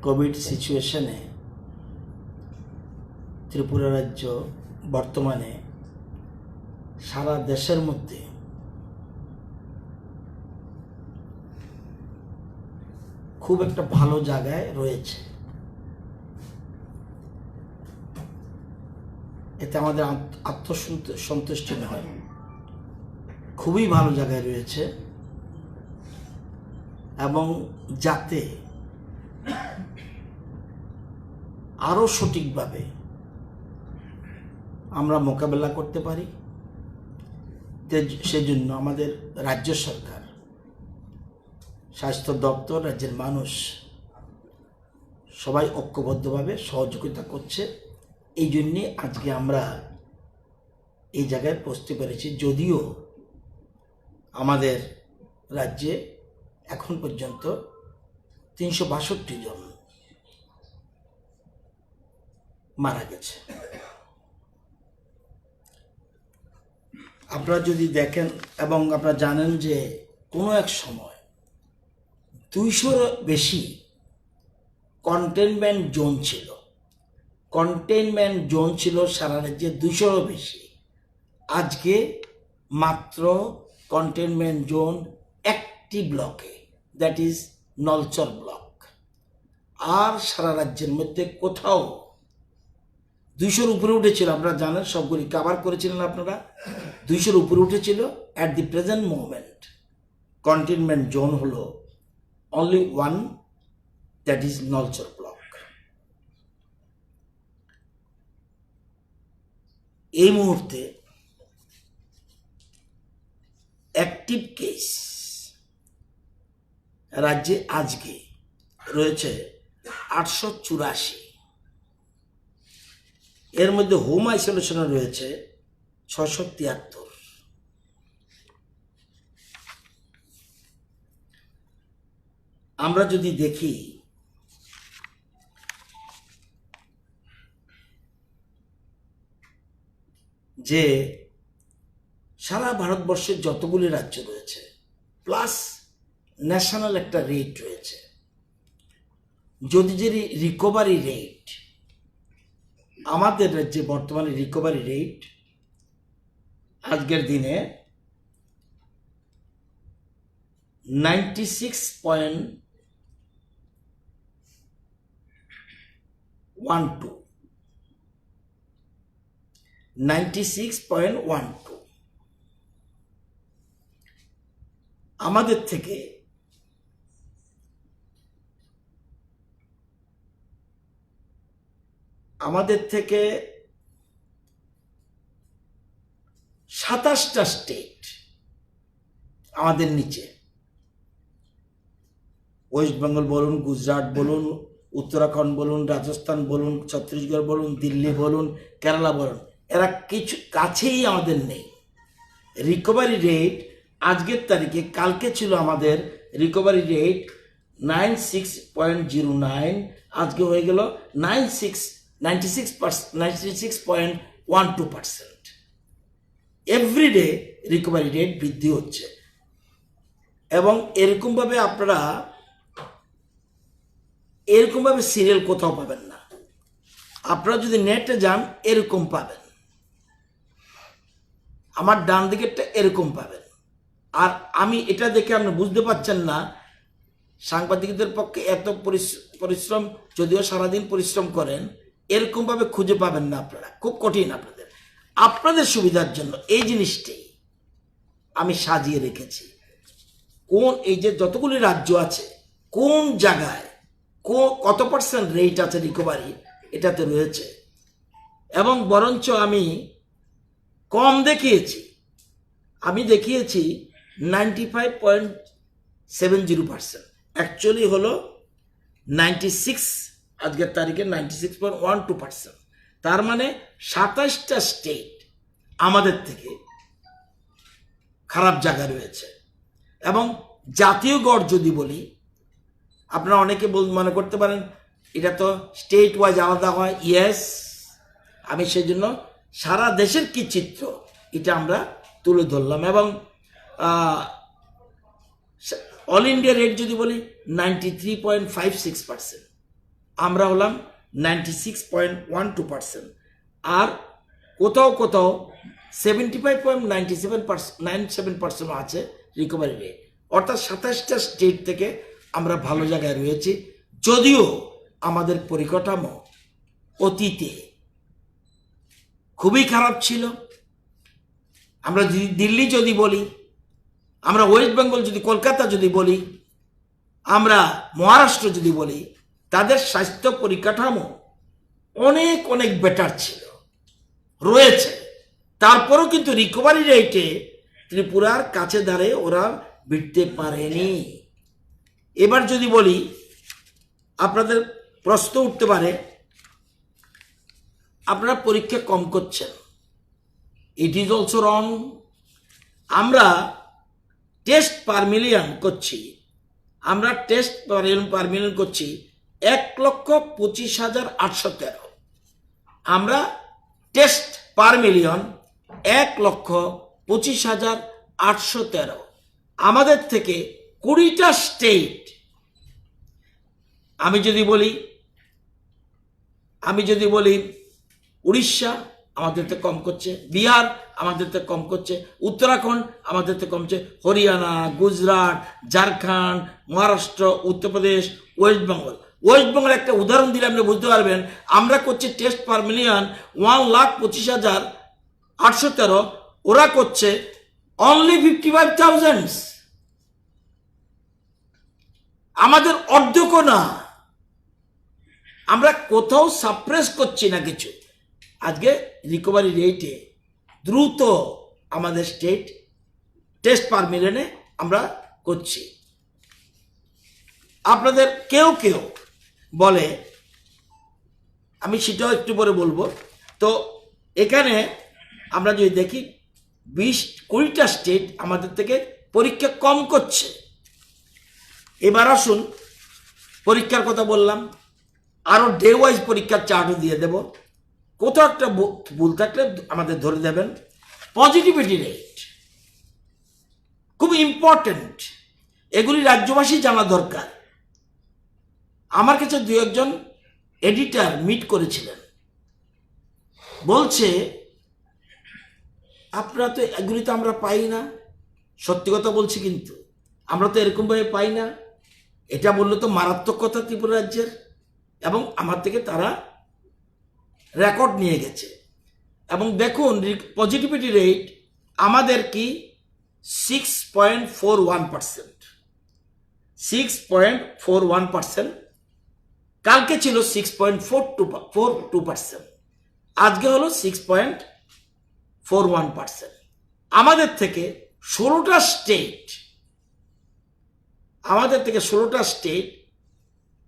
Covid সিচুয়েশনে ত্রিপুরা রাজ্য বর্তমানে সারা দেশের মধ্যে খুব একটা ভালো জায়গায় রয়েছে। এতে আমাদের আত্মসন্তুষ্টি নয়, খুবই ভালো জায়গায় রয়েছে এবং যাতে আরো সঠিকভাবে আমরা মোকাবেলা করতে পারি সেজন্য আমাদের রাজ্য সরকার, স্বাস্থ্য দপ্তর, রাজ্যের মানুষ সবাই ঐক্যবদ্ধভাবে সহযোগিতা করছে। এই জন্যে আজকে আমরা এই জায়গায় পৌঁছতে পেরেছি। যদিও আমাদের রাজ্যে এখন পর্যন্ত 362 জন মারা গেছে। আপনারা যদি দেখেন এবং আপনারা জানেন যে কোনো এক সময় 200-র বেশি কন্টেইনমেন্ট জোন ছিল সারা রাজ্যে, 200-রও বেশি। আজকে মাত্র কন্টেইনমেন্ট জোন একটি ব্লকে, দ্যাট ইজ নলচর ব্লক। আর সারা রাজ্যের মধ্যে কোথাও 200-র উপরে উঠেছিল। আপনারা জানেন, সবগুলি কভার করেছিলেন আপনারা। 200-র উপরে উঠেছিল। At the present moment containment zone হলো only 1, that is Nalchar block. এই মুহূর্তে অ্যাক্টিভ কেস রাজ্যে আজকে রয়েছে 884। এর মধ্যে হোম আইসোলেশনে রয়েছে 673। আমরা যদি দেখি যে সারা ভারতবর্ষের যতগুলি রাজ্য রয়েছে প্লাস ন্যাশনাল একটা রেট রয়েছে, যদি রিকভারি রেট, আমাদের রাজ্যে বর্তমানে রিকভারি রেট আজকের দিনে 96.12 আমাদের থেকে সাতাশটা স্টেট আমাদের নিচে। ওয়েস্ট বেঙ্গল বলুন, গুজরাট বলুন, উত্তরাখণ্ড বলুন, রাজস্থান বলুন, ছত্তিশগড় বলুন, দিল্লি বলুন, কেরালা বলুন, এরা কিছু কাছেই আমাদের নেই। রিকভারি রেট আজকের তারিখে, কালকে ছিল আমাদের রিকভারি রেট 96.09, আজকে হয়ে গেল 96.12%। এভরিডে রিকভারি রেট বৃদ্ধি হচ্ছে এবং এরকমভাবে আপনারা সিরিয়াল কোথাও পাবেন না। আপনারা যদি নেটে যান এরকম পাবেন, আমার ডান দিকেরটা এরকম পাবেন। আর আমি এটা দেখে আপনি বুঝতে পারছেন না, সাংবাদিকদের পক্ষে এত পরিশ্রম, যদিও সারাদিন পরিশ্রম করেন, এরকমভাবে খুঁজে পাবেন না আপনারা, খুব কঠিন। আপনাদের সুবিধার জন্য এই জিনিসটাই আমি সাজিয়ে রেখেছি। এই যে যতগুলি রাজ্য আছে, কোন জায়গায় কত পার্সেন্ট রেট আছে রিকভারি, এটাতে রয়েছে। এবং বরঞ্চ আমি কম দেখিয়েছি, 95.70%, অ্যাকচুয়ালি হলো 96, আজকের তারিখে 96.12%। তার মানে 27টা স্টেট আমাদের থেকে খারাপ জায়গায় রয়েছে। এবং জাতীয় গড় যদি বলি, আপনারা অনেকে মনে করতে পারেন এটা তো স্টেট ওয়াইজ আলাদা হয়। ইয়েস, আমি সেই জন্য সারা দেশের কি চিত্র এটা আমরা তুলে ধরলাম। এবং অল ইন্ডিয়া রেট যদি বলি 93.56%, আমরা হলাম 96.12%, আর কোথাও কোথাও 75.97% আছে রিকভারি রেট। অর্থাৎ 27টা স্টেট থেকে আমরা ভালো জায়গায় রয়েছি, যদিও আমাদের পরিকাঠামো অতীতে খুবই খারাপ ছিল। আমরা যদি দিল্লি যদি বলি, আমরা ওয়েস্ট বেঙ্গল যদি, কলকাতা যদি বলি, আমরা মহারাষ্ট্র যদি বলি, তাদের স্বাস্থ্য পরিকাঠামো অনেক অনেক বেটার ছিল, রয়েছে। তারপরও কিন্তু রিকভারি রেটে ত্রিপুরার কাছে দাঁড়িয়ে ওরা ভিড়তে পারেনি। এবার যদি বলি, আপনাদের প্রশ্ন উঠতে পারে আপনারা পরীক্ষা কম করছেন। ইট ইজ অলসো রং। আমরা টেস্ট পার মিলিয়ন করছি, আমরা টেস্ট পার মিলিয়ন করছি 1,25,813। আমরা টেস্ট পার মিলিয়ন 1,25,813। আমাদের থেকে 20টা স্টেট, আমি যদি বলি উড়িষ্যা আমাদের থেকে কম করছে, বিহার আমাদের থেকে কম করছে, উত্তরাখণ্ড আমাদের থেকে কমছে, হরিয়ানা, গুজরাট, ঝাড়খণ্ড, মহারাষ্ট্র, উত্তরপ্রদেশ, ওয়েস্ট বেঙ্গল। ওয়েস্ট বেঙ্গল একটা উদাহরণ দিলে আপনি বুঝতে পারবেন। আমরা করছি টেস্ট পার মিলিয়ন 1,25,813, ওরা করছে অনলি 55,000। আমাদের অর্ধেকও না। আমরা কোথাও সাপ্রেস করছি না কিছু। আজকে রিকভারি রেটে দ্রুত আমাদের স্টেট টেস্ট পার মিলিয়নে আমরা করছি। আপনাদের কেউ কেউ বলে, আমি সেটাও একটু পরে বলবো। তো এখানে আমরা যদি দেখি 20-20টা স্টেট আমাদের থেকে পরীক্ষা কম করছে। এবার আসুন, পরীক্ষার কথা বললাম, আরো ডে ওয়াইজ পরীক্ষার চার্টও দিয়ে দেব। কোথাও একটা ভুল থাকলে আমাদের ধরে দেবেন। পজিটিভিটি রেট খুব ইম্পর্টেন্ট, এগুলি রাজ্যবাসী জানা দরকার। আমার কাছে দু একজন এডিটর মিট করেছিলেন, বলছে আপনারা তো এগুলি তো আমরা পাই না। সত্যি কথা বলছি, কিন্তু আমরা তো এরকমভাবে পাই না। এটা বললে তো মারাত্মক কথা ত্রিপুরা রাজ্যের, এবং আমার থেকে তারা রেকর্ড নিয়ে গেছে। এবং দেখুন পজিটিভিটি রেট আমাদের কি 6.41%, 6.41%। কালকে ছিল 6.42%, আজকে হলো 6.41%। আমাদের থেকে 16টা স্টেট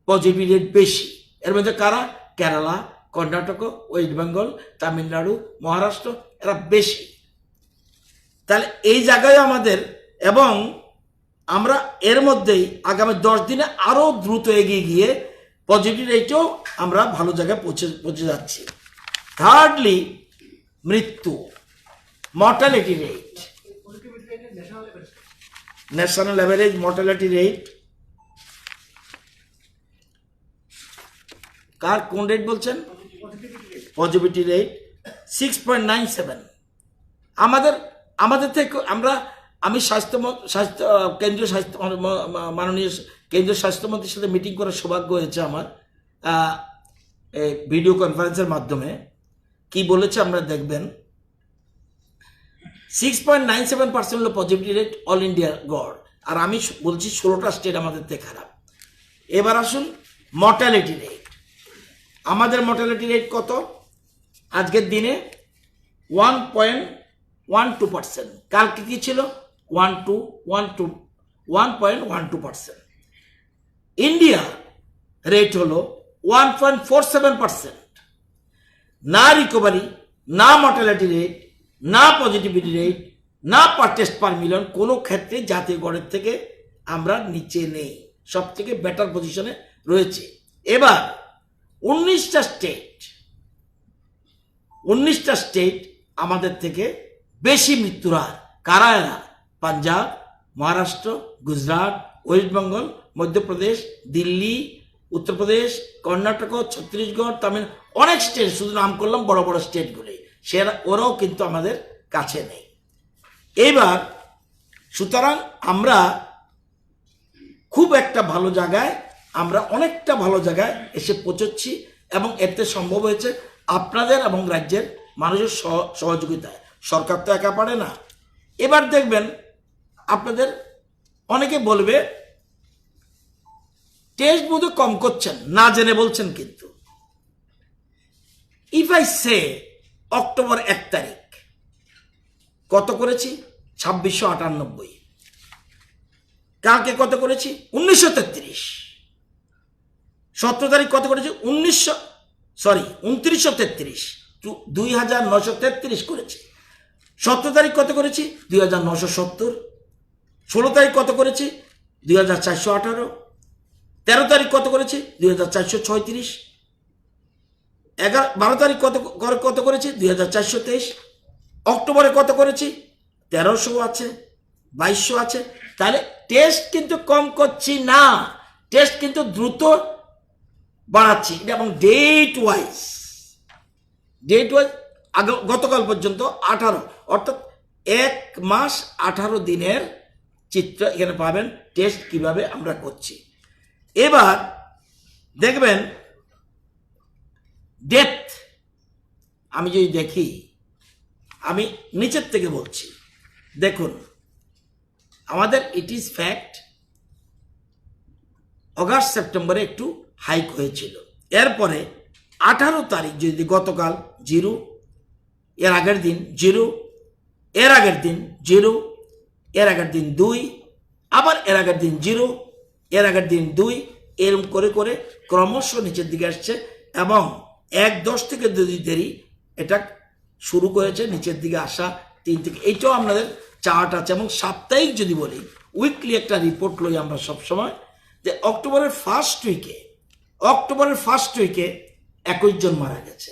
পজিটিভ রেট বেশি। এর মধ্যে কারা? কেরালা, কর্ণাটক, ওয়েস্ট বেঙ্গল, তামিলনাড়ু, মহারাষ্ট্র, এরা বেশি। তাহলে এই জায়গায় আমাদের, এবং আমরা এর মধ্যেই আগামী 10 দিনে আরো দ্রুত এগিয়ে গিয়ে পজিটিভ রেটেও আমরা ভালো জায়গায় পৌঁছে যাচ্ছি। থার্ডলি, মৃত্যু, mortality rate, national average mortality rate. কোন রেট বলছেন? Positivity rate 6.97। আমাদের থেকে আমি মাননীয় কেন্দ্রীয় স্বাস্থ্যমন্ত্রীর সাথে মিটিং করার সৌভাগ্য হয়েছে আমার, ভিডিও কনফারেন্সের মাধ্যমে। কি বলেছে আমরা দেখবেন। 6.97% হলো পজিটিভিটি রেট অল ইন্ডিয়া গড়, আর আমি বলছি 16টা স্টেট আমাদের থেকে খারাপ। এবার আসুন মর্টালিটি রেট। আমাদের মর্টালিটি রেট কত? আজকের দিনে 1.12%। কালকে কি ছিল? 1.12%। ইন্ডিয়া রেট হলো 1.47%। না রিকভারি, না মর্টালিটি রেট, না পজিটিভিটি রেট, না টেস্ট পার মিলিয়ন, কোনো ক্ষেত্রে জাতীয় গড়ের থেকে আমরা নিচে নেই, সব থেকে বেটার পজিশনে রয়েছে। এবার 19টা স্টেট আমাদের থেকে বেশি মৃত্যুর হার। কারা এরা? পাঞ্জাব, মহারাষ্ট্র, গুজরাট, ওয়েস্ট বেঙ্গল, মধ্যপ্রদেশ, দিল্লি, উত্তরপ্রদেশ, কর্ণাটক, ছত্তিশগড়, তামিল, অনেক স্টেট, শুধু নাম করলাম বড় বড় স্টেটগুলি, ওরাও কিন্তু আমাদের কাছে নেই। এইবার সুতরাং আমরা খুব একটা ভালো জায়গায়, আমরা অনেকটা ভালো জায়গায় এসে পৌঁছচ্ছি এবং এতে সম্ভব হয়েছে আপনাদের এবং রাজ্যের মানুষের সহযোগিতায়। সরকার তো একা পারে না। এবার দেখবেন আপনাদের অনেকে বলবে টেস্ট বোধ কম করছেন, না জেনে বলছেন। কিন্তু ইফ আই সে অক্টোবর 1 তারিখ কত করেছি? 2698। কাকে কত করেছি? 1933। 17 তারিখ কত করেছি? 2933। 2933 করেছি। 17 তারিখ কত করেছি? 2970। 16 তারিখ কত করেছি? 2418। 13 তারিখ কত করেছি? 2436। 12 তারিখ কত করেছি? 2423। অক্টোবরে কত করেছি? 1300 আছে, 2200 আছে। তাহলে টেস্ট কিন্তু কম করছি না, টেস্ট কিন্তু দ্রুত বাড়াচ্ছি। এবং ডেট ওয়াইজ গতকাল পর্যন্ত 18, অর্থাৎ 1 মাস 18 দিনের চিত্র এখানে পাবেন, টেস্ট কিভাবে আমরা করছি। এবার দেখবেন ডেথ, আমি যদি দেখি, আমি নিচের থেকে বলছি, দেখুন আমাদের ইট ইজ ফ্যাক্ট অগাস্ট সেপ্টেম্বরে একটু হাইক হয়েছিল। এরপরে 18 তারিখ যদি গতকাল 0, এর আগের দিন 0, এর আগের দিন 0, এর আগের দিন 2, আবার এর আগের দিন 0, এর আগের দিন 2, এরকম করে করে ক্রমশ নিচের দিকে আসছে। এবং 1-10 থেকে 2 দেরি এটা শুরু করেছে নিচের দিকে আসা 3 থেকে। এইটাও আপনাদের চার্ট আছে। এবং সাপ্তাহিক যদি বলি, উইকলি একটা রিপোর্ট লই আমরা সবসময়, যে অক্টোবরের ফার্স্ট উইকে 21 জন মারা গেছে।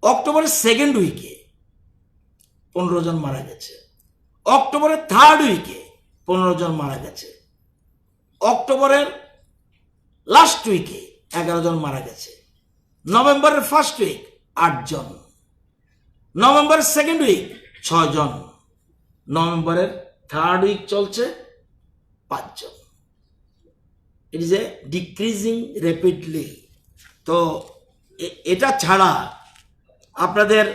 অক্টোবরের সেকেন্ড উইকে 15 জন মারা গেছে। অক্টোবরের থার্ড উইকে 15 জন মারা গেছে। অক্টোবরের লাস্ট উইকে 11 জন মারা গেছে। নভেম্বরের ফার্স্ট উইক 8 জন। নভেম্বরের সেকেন্ড উইক 6 জন। নভেম্বরের থার্ড উইক চলছে 5 জন। It is a decreasing rapidly. তো এটা ছাড়া আপনাদের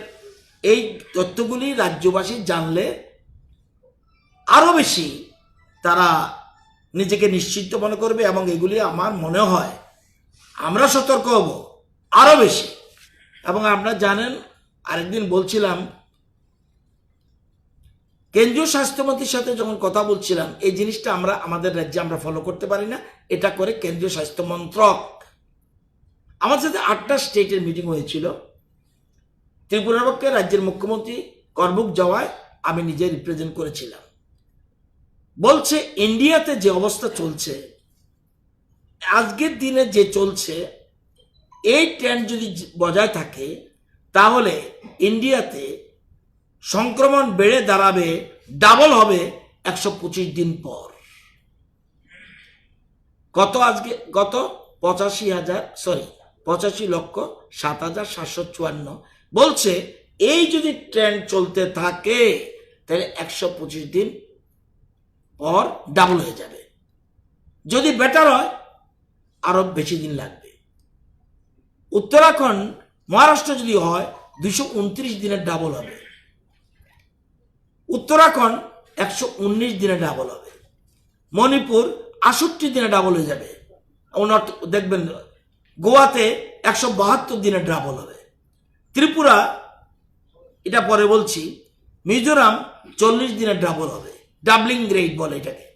এই তথ্যগুলি রাজ্যবাসী জানলে আরো বেশি তারা নিজেকে নিশ্চিন্ত মনে করবে। এবং এগুলি আমার মনে হয় আমরা সতর্ক হব আরো বেশি। এবং আপনারা জানেন, আরেকদিন বলছিলাম, কেন্দ্রীয় স্বাস্থ্যমন্ত্রীর সাথে যখন কথা বলছিলাম, এই জিনিসটা আমরা আমাদের রাজ্যে আমরা ফলো করতে পারি না, এটা করে কেন্দ্রীয় স্বাস্থ্য মন্ত্রক। আমার সাথে 8টা স্টেটের মিটিং হয়েছিল। ত্রিপুরার পক্ষে রাজ্যের মুখ্যমন্ত্রী করবুক যাওয়ায় আমি নিজে রিপ্রেজেন্ট করেছিলাম। বলছে ইন্ডিয়াতে যে অবস্থা চলছে, আজকের দিনে যে চলছে, এই ট্রেন্ড যদি বজায় থাকে তাহলে ইন্ডিয়াতে সংক্রমণ বেড়ে দাঁড়াবে, ডাবল হবে 125 দিন পর। কত আজকে? গত 85,07,754 বলছে এই যদি ট্রেন্ড চলতে থাকে তাহলে 125 দিন পর ডাবল হয়ে যাবে। যদি বেটার হয় আরো বেশি দিন লাগবে। উত্তরাখণ্ড, মহারাষ্ট্র যদি হয় 229 দিনের ডাবল হবে। উত্তরাখণ্ড 119 দিনে ডাবল হবে। মণিপুর 68 দিনে ডাবল হয়ে যাবে। দেখবেন গোয়াতে 172 দিনে ডাবল হবে। ত্রিপুরা, এটা পরে বলছি, মিজোরাম 40 দিনে ডাবল হবে, ডাবলিং রেট বলে এটাকে।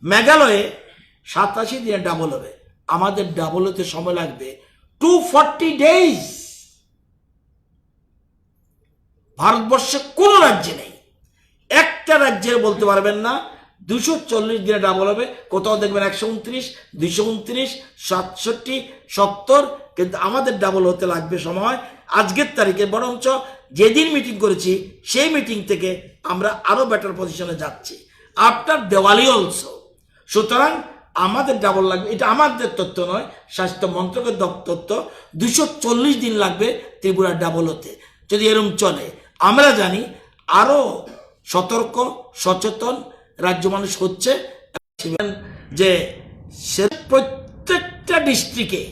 মেঘালয়ে 87 দিনে ডাবল হবে। আমাদের ডাবল হতে সময় লাগবে 240 ডেজ। ভারতবর্ষে কোন রাজ্যে নেই, একটা রাজ্যের বলতে পারবেন না 240 দিনে ডাবল হবে। কোথাও দেখবেন 129, 229, 67, 70, কিন্তু আমাদের ডাবল হতে লাগবে সময় আজকের তারিখে, বরঞ্চ যেদিন মিটিং করেছি সেই মিটিং থেকে আমরা আরো বেটার পজিশনে যাচ্ছি আফটার দেওয়ালি অলসো। সুতরাং আমাদের ডাবল লাগবে, এটা আমাদের তথ্য নয়, স্বাস্থ্য মন্ত্রকের তথ্য। 240 দিন লাগবে ত্রিপুরা ডাবল হতে। যদি এরকম চলে, আমরা জানি আরো সতর্ক সচেতন রাজ্য মানুষ হচ্ছে যে প্রত্যেকটা ডিস্ট্রিক্টে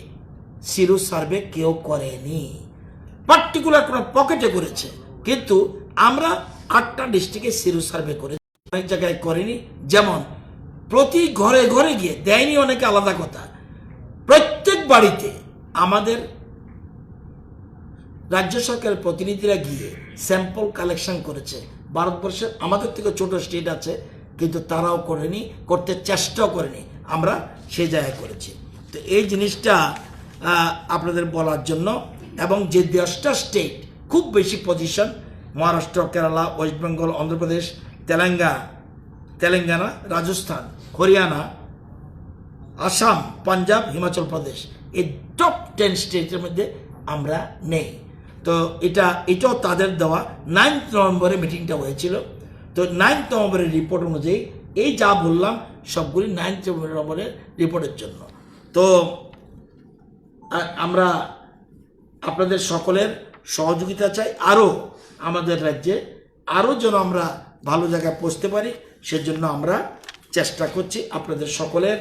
সিরো সার্ভে কেউ করেনি, পার্টিকুলার কোনো পকেটে করেছে, কিন্তু আমরা 8টা ডিস্ট্রিক্টে সিরো সার্ভে করেছি, অনেক জায়গায় করেনি। যেমন প্রতি ঘরে ঘরে গিয়ে দেয়নি, অনেকে আলাদা কথা, প্রত্যেক বাড়িতে আমাদের রাজ্য সরকারের প্রতিনিধিরা গিয়ে স্যাম্পল কালেকশন করেছে। ভারতবর্ষের আমাদের থেকে ছোট স্টেট আছে, কিন্তু তারাও করেনি, করতে চেষ্টাও করেনি, আমরা সেই জায়গায় করেছি। তো এই জিনিসটা আপনাদের বলার জন্য। এবং যে 10টা স্টেট খুব বেশি পজিশন, মহারাষ্ট্র, কেরালা, ওয়েস্ট বেঙ্গল, অন্ধ্রপ্রদেশ, তেলেঙ্গানা, রাজস্থান, হরিয়ানা, আসাম, পাঞ্জাব, হিমাচল প্রদেশ, এই টপ 10 স্টেটের মধ্যে আমরা নেই। তো এটাও তাদের দেওয়া 9 নভেম্বরে মিটিংটা হয়েছিল। তো 9 নভেম্বরের রিপোর্ট অনুযায়ী এই যা বললাম সবগুলি 9 নভেম্বরের রিপোর্টের জন্য। তো আমরা আপনাদের সকলের সহযোগিতা চাই, আরও আমাদের রাজ্যে আরও যেন আমরা ভালো জায়গায় পৌঁছতে পারি, সেজন্য আমরা চেষ্টা করছি। আপনাদের সকলের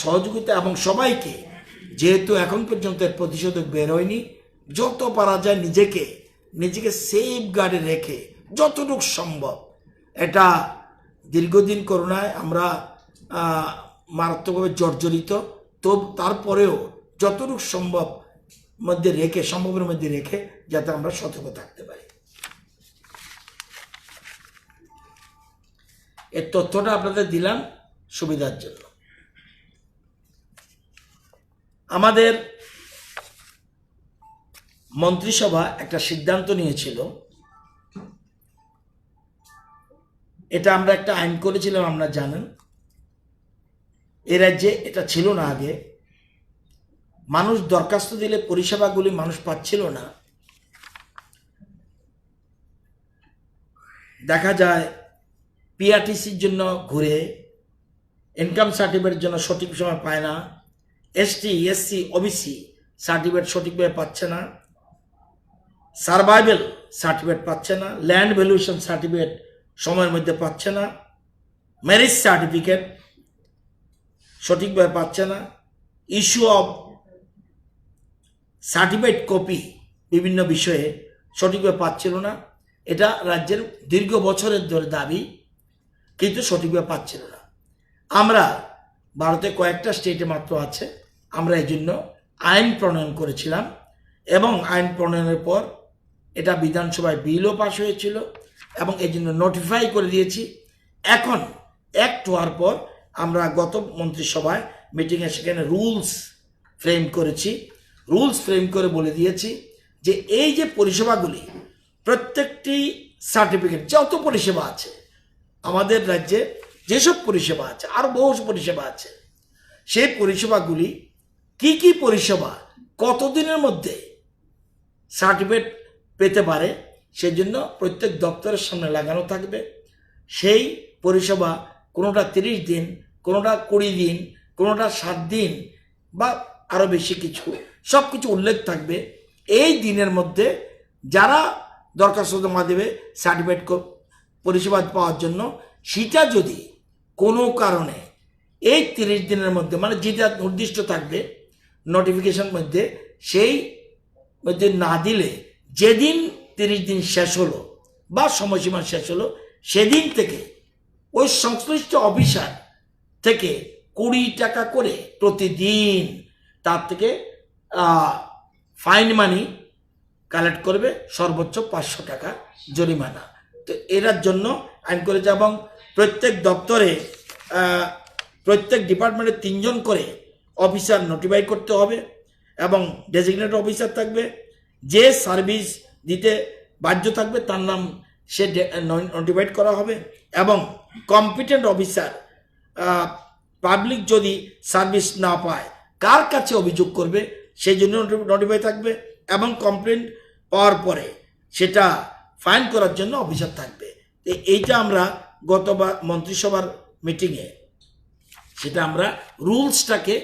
সহযোগিতা এবং সবাইকে, যেহেতু এখন পর্যন্ত এর প্রতিষেধক বের হয়নি, যত পারা যায় নিজেকে সেফ গার্ডে রেখে যতটুকু সম্ভব, এটা দীর্ঘদিন করোনায় আমরা মারাত্মকভাবে জর্জরিত, তো তারপরেও যতটুকু সম্ভবের মধ্যে রেখে যাতে আমরা সতর্ক থাকতে পারি। এর তথ্যটা আপনাদের দিলাম সুবিধার জন্য। আমাদের মন্ত্রিসভা একটা সিদ্ধান্ত নিয়েছিল, এটা আমরা একটা আইন করেছিলাম, আপনারা জানেন। এ রাজ্যে এটা ছিল না আগে, মানুষ দরখাস্ত দিলে পরিষেবাগুলি মানুষ পাচ্ছিল না। দেখা যায় পিআরটিসির জন্য ঘুরে, ইনকাম সার্টিফিকেটের জন্য সঠিক সময় পায় না, এসটি, এসসি, ওবিসি সার্টিফিকেট সঠিকভাবে পাচ্ছে না, সার্ভাইভাল সার্টিফিকেট পাচ্ছে না, ল্যান্ড ভ্যালুয়েশন সার্টিফিকেট সময়ের মধ্যে পাচ্ছে না, ম্যারেজ সার্টিফিকেট সঠিকভাবে পাচ্ছে না, ইস্যু অফ সার্টিফিকেট কপি বিভিন্ন বিষয়ে সঠিকভাবে পাচ্ছিল না। এটা রাজ্যের দীর্ঘ বছরের ধরে দাবি, কিন্তু সঠিকভাবে পাচ্ছিল না। আমরা ভারতে কয়েকটা স্টেটে মাত্র আছে, আমরা এই জন্য আইন প্রণয়ন করেছিলাম, এবং আইন প্রণয়নের পর এটা বিধানসভায় বিলও পাশ হয়েছিল, এবং এই জন্য নোটিফাই করে দিয়েছি। এখন অ্যাক্ট হওয়ার পর আমরা গত মন্ত্রিসভায় মিটিংয়ে সেখানে রুলস ফ্রেম করেছি। রুলস ফ্রেম করে বলে দিয়েছি যে এই যে পরিষেবাগুলি, প্রত্যেকটি সার্টিফিকেট, যত পরিষেবা আছে আমাদের রাজ্যে, যেসব পরিষেবা আছে, আরও বহু পরিষেবা আছে, সেই পরিষেবাগুলি কি কি পরিষেবা কতদিনের মধ্যে সার্টিফিকেট পেতে পারে, সেজন্য প্রত্যেক দপ্তরের সামনে লাগানো থাকবে। সেই পরিষেবা কোনোটা 30 দিন, কোনোটা 20 দিন, কোনোটা 7 দিন বা আরও বেশি কিছু, সব কিছু উল্লেখ থাকবে। এই দিনের মধ্যে যারা দরখাস্ত জমা দেবে সার্টিফিকেট পরিষেবা পাওয়ার জন্য, সেটা যদি কোনো কারণে এই 30 দিনের মধ্যে, মানে যেটা নির্দিষ্ট থাকবে নোটিফিকেশন মধ্যে, সেই মধ্যে না দিলে, যেদিন 30 দিন শেষ হলো বা সময়সীমা শেষ হলো, সেদিন থেকে ওই সংশ্লিষ্ট অফিসার থেকে 20 টাকা করে প্রতিদিন তার থেকে ফাইন মানি কালেক্ট করবে, সর্বোচ্চ 500 টাকা জরিমানা। তো এটার জন্য আইন করেছে, এবং প্রত্যেক দপ্তরে প্রত্যেক ডিপার্টমেন্টে 3 জন করে অফিসার নোটিফাই করতে হবে, এবং ডেজিগনেটেড অফিসার থাকবে। যে সার্ভিস দিতে বাধ্য থাকবে তার নাম সে নোটিফাইড করা হবে, এবং কম্পিটেন্ট অফিসার পাবলিক যদি সার্ভিস না পায় কার কাছে অভিযোগ করবে সেই জন্য নোটিফাই থাকবে, এবং কমপ্লেন পাওয়ার পরে সেটা ফাইন করার জন্য অফিসার থাকবে। এইটা আমরা গতবার মন্ত্রিসভার মিটিংয়ে সেটা আমরা রুলসটাকে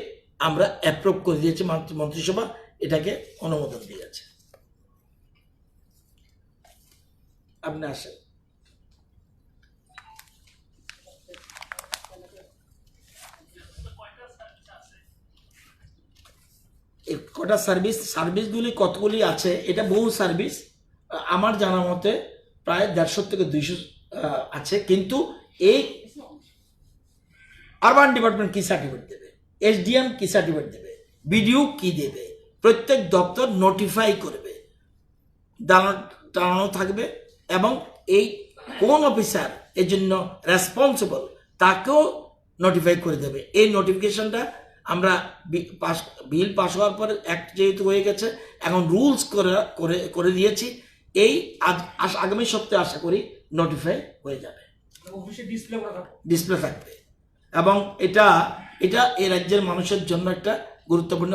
আমরা অ্যাপ্রুভ করে দিয়েছি, মন্ত্রিসভা এটাকে অনুমোদন দিয়েছে। আপনি আসেন। কটা সার্ভিসগুলি কতগুলি আছে, এটা বহু সার্ভিস, আমার জানা মতে প্রায় 150 থেকে 200 আছে। কিন্তু এই আরবান ডিপার্টমেন্ট কি সার্টিফিকেট দেবে, এসডিএম কি সার্টিফিকেট দেবে, বিডিও কি দেবে, প্রত্যেক দপ্তর নোটিফাই করবে, টানানো থাকবে, এবং এই কোন অফিসার এর জন্য রেসপন্সিবল তাকেও নোটিফাই করে দেবে। এই নোটিফিকেশনটা আমরা বিল পাস হওয়ার পরে অ্যাক্ট যেহেতু হয়ে গেছে, এখন রুলস করে দিয়েছি। এই আগামী সপ্তাহে আশা করি নোটিফাই হয়ে যাবে, ডিসপ্লে থাকবে। এবং এটা এই রাজ্যের মানুষের জন্য একটা গুরুত্বপূর্ণ,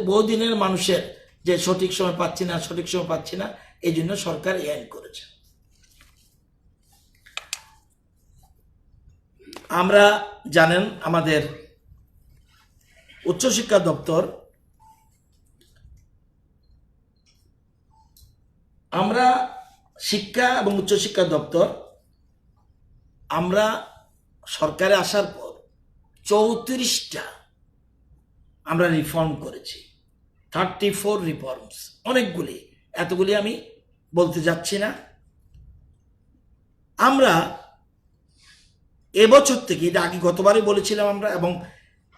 বহু দিনের মানুষের যে সঠিক সময় পাচ্ছি না, এই জন্য সরকার এই আইন করেছে। আমরা জানেন আমাদের উচ্চশিক্ষা দপ্তর, আমরা শিক্ষা এবং উচ্চশিক্ষা দপ্তর আমরা সরকারে আসার পর 34টা আমরা রিফর্ম করেছি, 34 রিফর্মস, অনেকগুলি, এতগুলি আমি বলতে যাচ্ছি না। আমরা এবছর থেকে, এটা আগে গতবারই বলেছিলাম আমরা, এবং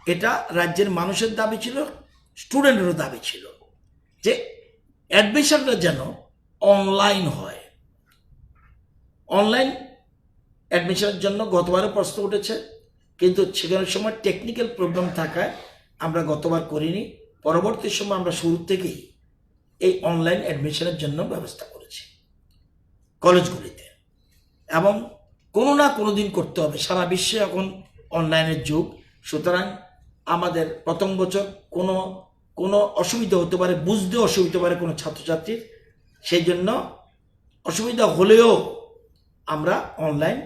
এটা রাজ্যের মানুষের দাবি ছিল, স্টুডেন্টেরও দাবি ছিল, যে অ্যাডমিশনটা যেন অনলাইন হয়। অনলাইন অ্যাডমিশনের জন্য গতবারও প্রশ্ন উঠেছে, কিন্তু সেখানের সময় টেকনিক্যাল প্রবলেম থাকায় আমরা গতবার করিনি। পরবর্তী সময় আমরা শুরু থেকেই এই অনলাইন অ্যাডমিশনের জন্য ব্যবস্থা করেছি কলেজগুলিতে, এবং কোনো না কোনো দিন করতে হবে। সারা বিশ্বে এখন অনলাইনের যুগ, সুতরাং আমাদের প্রথম বছর কোনো অসুবিধা হতে পারে, বুঝতে অসুবিধা পারে কোনো ছাত্রছাত্রীর, সেই জন্য অসুবিধা হলেও আমরা অনলাইন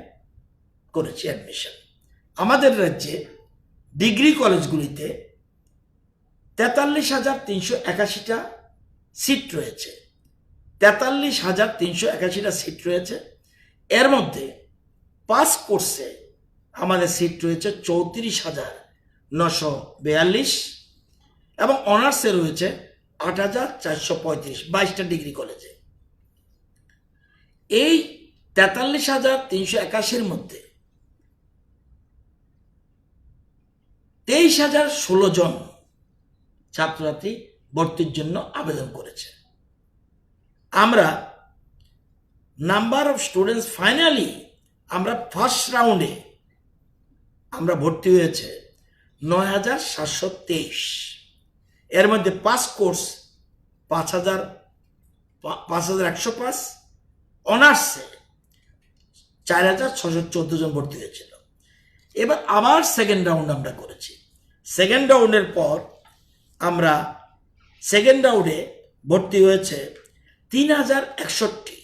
করেছি অ্যাডমিশন। আমাদের রাজ্যে ডিগ্রি কলেজগুলিতে 43,381টা সিট রয়েছে, 43,381টা সিট রয়েছে। এর মধ্যে পাস কোর্সে আমাদের সিট রয়েছে 34,942, এবং অনার্সে রয়েছে 8,435, 22টা ডিগ্রি কলেজে। এই 43,381-র মধ্যে 23,016 জন ছাত্রছাত্রী ভর্তির জন্য আবেদন করেছে। আমরা নাম্বার অফ স্টুডেন্টস ফাইনালি আমরা ফার্স্ট রাউন্ডে আমরা ভর্তি হয়েছে 9,723, এর মধ্যে পাস কোর্স 5,105, অনার্সে 4,614 জন ভর্তি হয়েছিল। এবার আবার সেকেন্ড রাউন্ড আমরা করেছি। সেকেন্ড রাউন্ডের পর আমরা সেকেন্ড রাউন্ডে ভর্তি হয়েছে 3,061,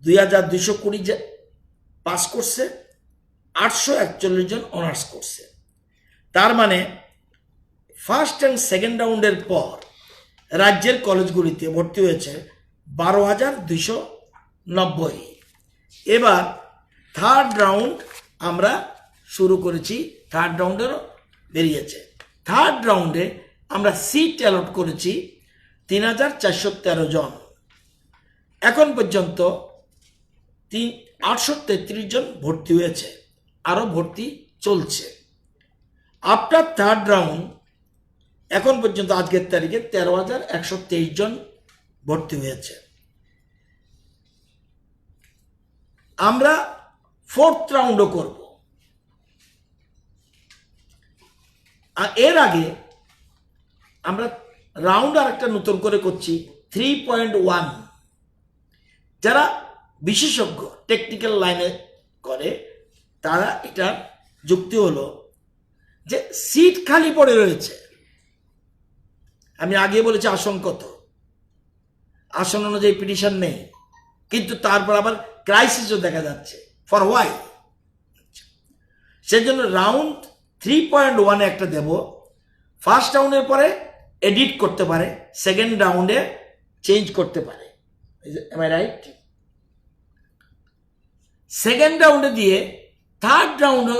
2,220 পাস করছে, 841 জন অনার্স করছে। তার মানে ফার্স্ট অ্যান্ড সেকেন্ড রাউন্ডের পর রাজ্যের কলেজগুলিতে ভর্তি হয়েছে 12,290। এবার থার্ড রাউন্ড আমরা শুরু করেছি, থার্ড রাউন্ডেরও বেরিয়েছে। থার্ড রাউন্ডে আমরা সিট অ্যালট করেছি 3,413 জন। এখন পর্যন্ত 833 জন ভর্তি হয়েছে, আরও ভর্তি চলছে। আফটার থার্ড রাউন্ড এখন পর্যন্ত আজকের তারিখে 13,123 জন ভর্তি হয়েছে। আমরা ফোর্থ রাউন্ডও করব। আর এর আগে আমরা রাউন্ড আর একটা নতুন করে করছি 3.1। যারা বিশেষজ্ঞ টেকনিক্যাল লাইনে করে তারা এটা যুক্তি হলো যে সিট খালি পড়ে রয়েছে। আমি আগে বলেছি আসন কত, আসন অনুযায়ী পিটিশন নেই, কিন্তু তারপর আবার ক্রাইসিসও দেখা যাচ্ছে। For Y? সেজন্য রাউন্ড 3.1 একটা দেব। ফার্স্ট রাউন্ডের পরে এডিট করতে পারে, সেকেন্ড রাউন্ডে চেঞ্জ করতে পারে। M I right? সেকেন্ড রাউন্ডে দিয়ে থার্ড রাউন্ডে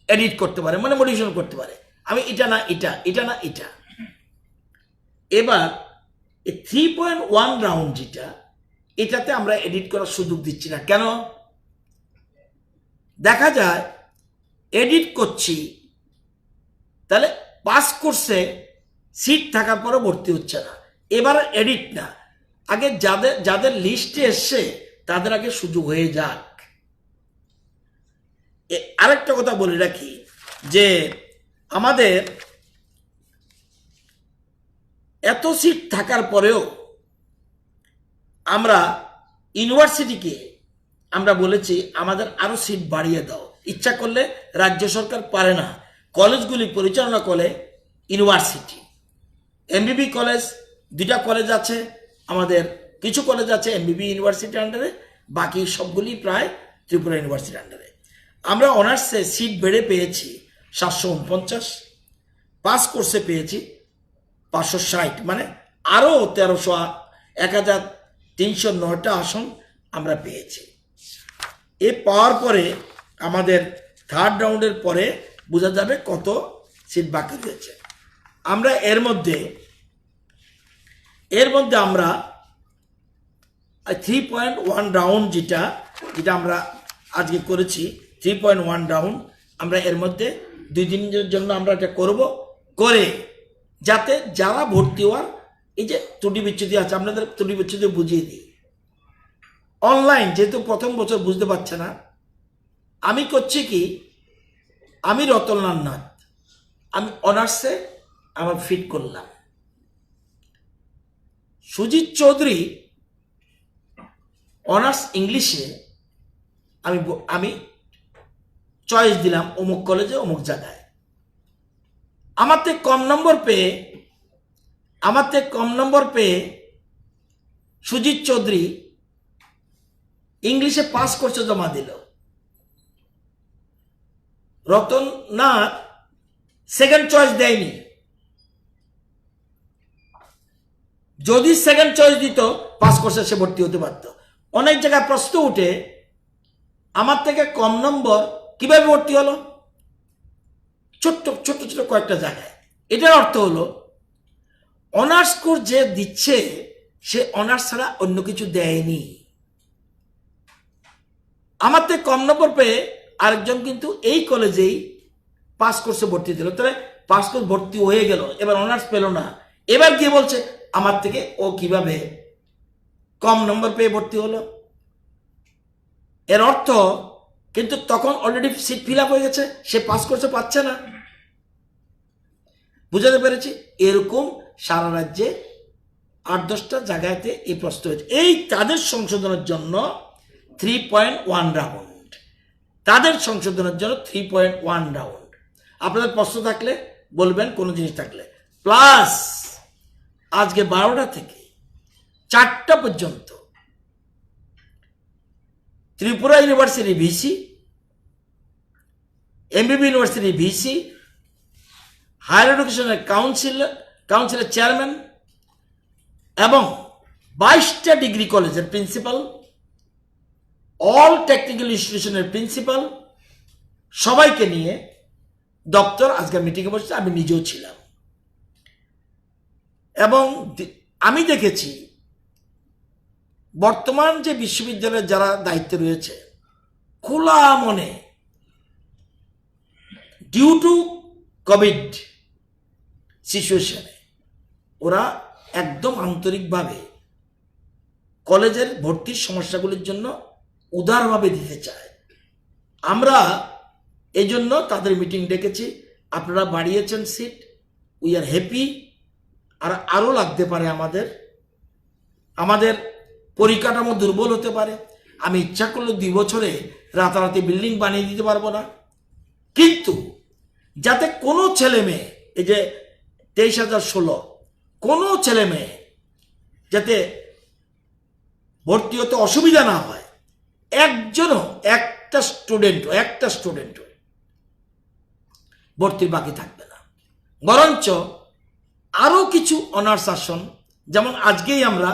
এডিট করতে পারে, মানে মডিফিকেশন করতে পারে। আমি এটা না এটা, এটা না এটা। এবার এই 3.1 রাউন্ড যেটা, এটাতে আমরা এডিট করার সুযোগ দিচ্ছি না। কেন? দেখা যায় এডিট করছি, তাহলে পাস কোর্সে সিট থাকার পরও ভর্তি হচ্ছে না। এবার এডিট না, আগে যাদের যাদের লিস্টে এসছে তাদের আগে সুযোগ হয়ে যাক। আরেকটা কথা বলে রাখি যে আমাদের এত সিট থাকার পরেও আমরা ইউনিভার্সিটিকে আমরা বলেছি আমাদের আরো সিট বাড়িয়ে দাও। ইচ্ছা করলে রাজ্য সরকার পারে না, কলেজগুলি পরিচালনা করে ইউনিভার্সিটি। এমবিবি কলেজ 2টা কলেজ আছে আমাদের, কিছু কলেজ আছে এমবিবি ইউনিভার্সিটির আন্ডারে, বাকি সবগুলি প্রায় ত্রিপুরা ইউনিভার্সিটির আন্ডারে। আমরা অনার্সে সিট বেড়ে পেয়েছি 749, পাস কোর্সে পেয়েছি 560, মানে আরও 1309টা আসন আমরা পেয়েছি। এ পাওয়ার পরে আমাদের থার্ড রাউন্ডের পরে বোঝা যাবে কত সিট বাকি রয়েছে। আমরা এর মধ্যে আমরা 3.1 রাউন্ড যেটা আমরা আজকে করেছি, 3.1 রাউন্ড আমরা এর মধ্যে 2 দিনের জন্য আমরা এটা করব, করে যাতে যারা ভর্তি হওয়ার এই যে ত্রুটি বিচ্ছুতি আছে, আপনাদের ত্রুটি বিচ্ছুতি বুঝিয়ে দিই। অনলাইন যেহেতু প্রথম বছর বুঝতে পারছে না, আমি করছি কি, আমি রতনলাল নাথ, আমি অনার্সে আমার ফিট করলাম। সুজিত চৌধুরী অনার্স ইংলিশে আমি চয়েস দিলাম অমুক কলেজে অমুক জায়গায়। আমার থেকে কম নম্বর পেয়ে সুজিত চৌধুরী ইংলিশে পাস কোর্সে জমা দিল। রতননাথ সেকেন্ড চয়েস দেয়নি। যদি সেকেন্ড চয়েস দিত পাস কোর্সে সে ভর্তি হতে পারত। অনেক জায়গায় প্রশ্ন উঠে আমার থেকে কম নম্বর কিভাবে ভর্তি হলো, ছোট্ট ছোট্ট ছোট্ট কয়েকটা জায়গায়। এটার অর্থ হলো অনার্স কোর্স যে দিচ্ছে সে অনার্স ছাড়া অন্য কিছু দেয়নি। আমার থেকে কম নম্বর পেয়ে আরেকজন কিন্তু এই কলেজেই পাস কোর্সে ভর্তি দিল, তাহলে পাস কোর্স ভর্তি হয়ে গেল, এবার অনার্স পেল না। এবার গিয়ে বলছে আমার থেকে ও কিভাবে কম নম্বর পেয়ে ভর্তি হলো। এর অর্থ কিন্তু তখন অলরেডি সিট ফিল আপ হয়ে গেছে, সে পাস কোর্সে পাচ্ছে না। বুঝাতে পেরেছি? এরকম সারা রাজ্যে 8-10টা জায়গাতে এই প্রশ্ন হয়েছে। এই তাদের সংশোধনের জন্য 3.1 রাউন্ড, তাদের সংশোধনের জন্য 3.1 রাউন্ড। আপনাদের প্রশ্ন থাকলে বলবেন, কোনো জিনিস থাকলে। প্লাস আজকে 12টা থেকে 4টা পর্যন্ত Tripura university VC, এমবিবি university VC, higher এডুকেশনের কাউন্সিলের চেয়ারম্যান এবং 22টা ডিগ্রি কলেজের প্রিন্সিপাল, অল টেকনিক্যাল ইনস্টিটিউশনের প্রিন্সিপাল, সবাইকে নিয়ে দপ্তর আজকে মিটিংয়ে বসেছে। আমি নিজেও ছিলাম এবং আমি দেখেছি বর্তমান যে বিশ্ববিদ্যালয়ের যারা দায়িত্বে রয়েছে, খোলা মনে ডিউ টু কোভিড সিচুয়েশনে ওরা একদম আন্তরিকভাবে কলেজের ভর্তির সমস্যাগুলির জন্য উদারভাবে দিতে চায়। আমরা এই জন্য তাদের মিটিং ডেকেছি। আপনারা বাড়িয়েছেন সিট, উই আর হ্যাপি। আর আরও লাগতে পারে, আমাদের পরিকাঠামো দুর্বল হতে পারে। আমি ইচ্ছা করলে 2 বছরে রাতারাতি বিল্ডিং বানিয়ে দিতে পারবো না, কিন্তু যাতে কোনো ছেলে মেয়ে এই যে 23,016 কোনো ছেলে মেয়ে যাতে ভর্তি হতে অসুবিধা না হয়, একজনও একটা স্টুডেন্ট ভর্তির বাকি থাকবে না। বরঞ্চ আরো কিছু অনার্স আসন, যেমন আজকেই আমরা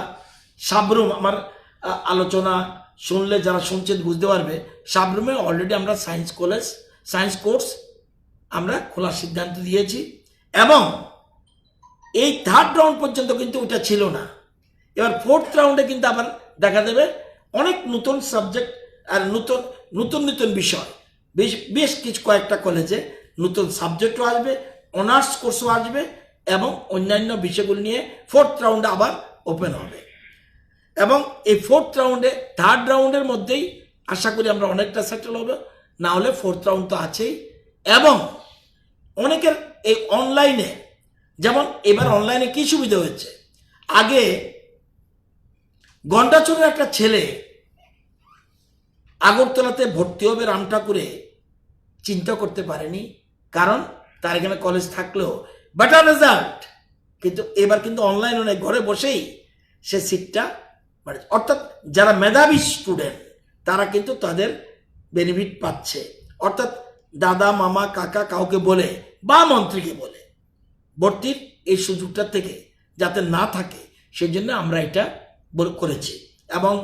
সাবরুম, আমার আলোচনা শুনলে যারা শুনছেন বুঝতে পারবে, সাবরুমে অলরেডি আমরা সায়েন্স কোর্স আমরা খোলার সিদ্ধান্ত দিয়েছি। এবং এই 3rd রাউন্ড পর্যন্ত কিন্তু ওটা ছিল না। এবার 4th রাউন্ডে কিন্তু আবার দেখা দেবে অনেক নতুন সাবজেক্ট আর নতুন বিষয়, বেশ কিছু কয়েকটা কলেজে নতুন সাবজেক্টও আসবে, অনার্স কোর্সও আসবে এবং অন্যান্য বিষয়গুলো নিয়ে 4th রাউন্ডে আবার ওপেন হবে। এবং এই 4th রাউন্ডে 3rd রাউন্ডের মধ্যেই আশা করি আমরা অনেকটা সেটেল হবে, না হলে 4th রাউন্ড তো আছেই। এবং অনেকের এই অনলাইনে, যেমন এবার অনলাইনে কি সুবিধা হয়েছে, আগে গন্ডাচুরের একটা ছেলে আগরতলাতে ভর্তি হবে রামঠাকুরে চিন্তা করতে পারেনি, কারণ তার এখানে কলেজ থাকলেও বেটার রেজাল্ট, কিন্তু এবার কিন্তু অনলাইনে ঘরে বসেই সে সিটটা, অর্থাৎ যারা মেধাবী স্টুডেন্ট তারা কিন্তু তাদের বেনিফিট পাচ্ছে। অর্থাৎ দাদা মামা কাকা কাউকে বলে বা মন্ত্রীকে বলে ভর্তির এই সুযোগটা থেকে যাতে না থাকে, সেই জন্য আমরা এটা করেছি। এবং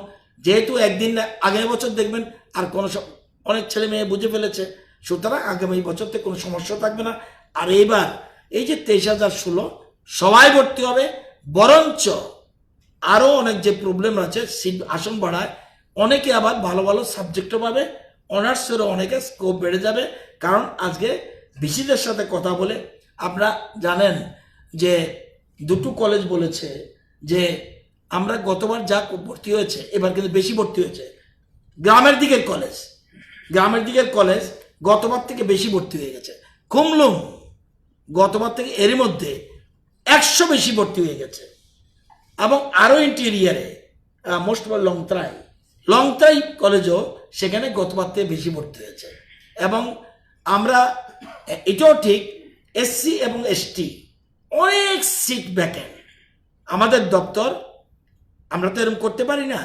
যেহেতু একদিন আগামী বছর দেখবেন আর কোনো অনেক ছেলে মেয়ে বুঝে ফেলেছে, সুতরাং আগামী বছর থেকে কোনো সমস্যা থাকবে না। আর এইবার এই যে 23,016 সবাই ভর্তি হবে, বরঞ্চ আরো অনেক যে প্রবলেম আছে, সিট আসন বাড়ায়, অনেকে আবার ভালো ভালো সাবজেক্টও পাবে, অনার্সেরও অনেকে স্কোপ বেড়ে যাবে। কারণ আজকে ভিসিদের সাথে কথা বলে আপনারা জানেন যে দুটো কলেজ বলেছে যে আমরা গতবার যা ভর্তি হয়েছে এবার কিন্তু বেশি ভর্তি হয়েছে। গ্রামের দিকের কলেজ গতবার থেকে বেশি ভর্তি হয়ে গেছে। খুমলুম গতবার থেকে এরই মধ্যে 100 বেশি ভর্তি হয়ে গেছে। এবং আরো ইন্টেরিয়ারে মোস্ট লংত্রাই কলেজও সেখানে গতবার থেকে বেশি ভর্তি হয়েছে। এবং আমরা এটাও ঠিক, এসসি এবং এসটি অনেক সিট ভ্যাকেন্ট। আমাদের দপ্তর, আমরা তো এরকম করতে পারি না,